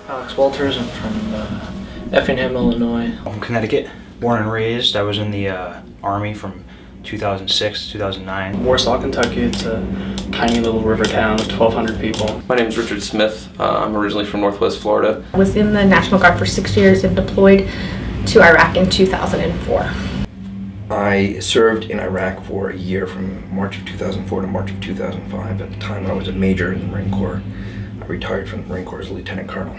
Alex Walters. I'm from Effingham, Illinois. I'm from Connecticut, born and raised. I was in the Army from 2006 to 2009. Warsaw, Kentucky. It's a tiny little river town of 1,200 people. My name is Richard Smith. I'm originally from Northwest Florida. I was in the National Guard for 6 years and deployed to Iraq in 2004. I served in Iraq for a year from March of 2004 to March of 2005. At the time I was a major in the Marine Corps. I retired from the Marine Corps as a lieutenant colonel.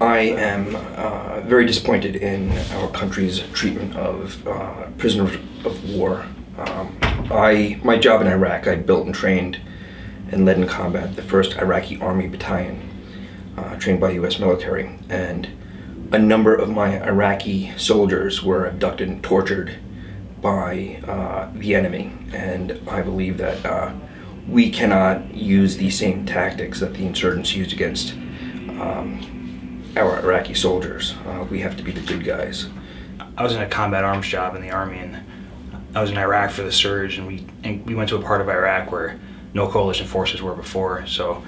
I am very disappointed in our country's treatment of prisoners of war. My job in Iraq, I built and trained and led in combat the 1st Iraqi Army Battalion, trained by U.S. military, and a number of my Iraqi soldiers were abducted and tortured by the enemy, and I believe that we cannot use the same tactics that the insurgents used against our Iraqi soldiers. We have to be the good guys. I was in a combat arms job in the Army, and I was in Iraq for the surge, and we went to a part of Iraq where no coalition forces were before, so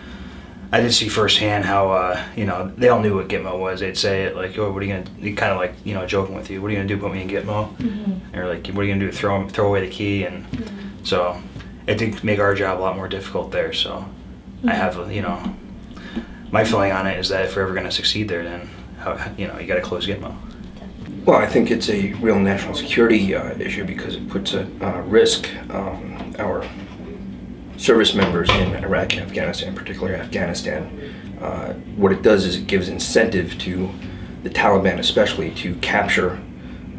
I did see firsthand how, you know, they all knew what Gitmo was. They'd say it like, oh, what are you gonna, kind of like, you know, joking with you, what are you gonna do, put me in Gitmo? Mm-hmm. Or like, what are you gonna do, throw away the key? And so it did make our job a lot more difficult there, so I have, you know, my feeling on it is that if we're ever gonna succeed there, then, you know, you gotta close Gitmo. Well, I think it's a real national security issue because it puts at risk our service members in Iraq and Afghanistan, particularly Afghanistan. What it does is it gives incentive to the Taliban especially to capture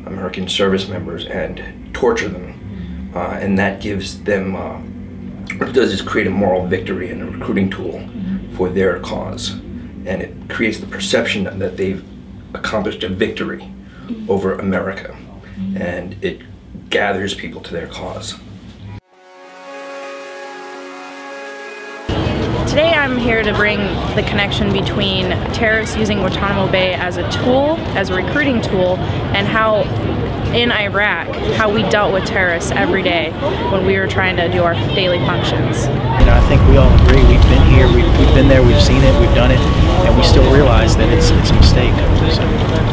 American service members and torture them. And that gives them, what it does is create a moral victory and a recruiting tool for their cause. And it creates the perception that they've accomplished a victory over America. And it gathers people to their cause. Today I'm here to bring the connection between terrorists using Guantanamo Bay as a tool, as a recruiting tool, and how in Iraq, how we dealt with terrorists every day when we were trying to do our daily functions. You know, I think we all agree, we've been here, we've been there, we've seen it, we've done it, and we still realize that it's a mistake. So.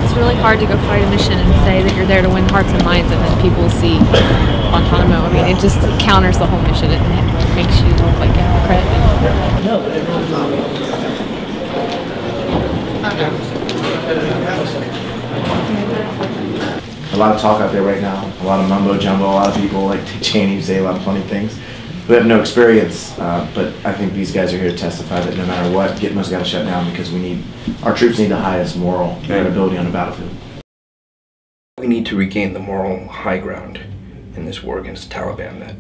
It's really hard to go fight a mission and say that you're there to win hearts and minds, and then people see Guantanamo. I mean, it just counters the whole mission. It makes you look like a hypocrite. A lot of talk out there right now, a lot of mumbo jumbo, a lot of people like Dick Cheney say a lot of funny things. We have no experience, but I think these guys are here to testify that no matter what, Gitmo's got to shut down because our troops need the highest moral credibility on the battlefield. We need to regain the moral high ground in this war against the Taliban. That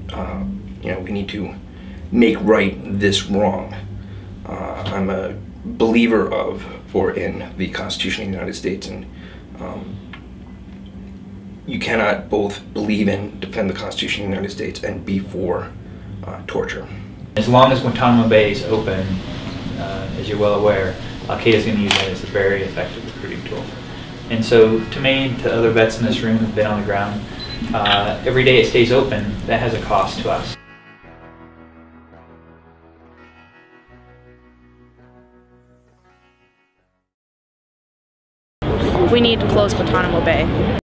you know, we need to make right this wrong. I'm a believer of or in the Constitution of the United States, and you cannot both believe and defend the Constitution of the United States and be for torture. As long as Guantanamo Bay is open, as you're well aware, Al-Qaeda is going to use that as a very effective recruiting tool. And so to me, to other vets in this room who've been on the ground, every day it stays open, that has a cost to us. We need to close Guantanamo Bay.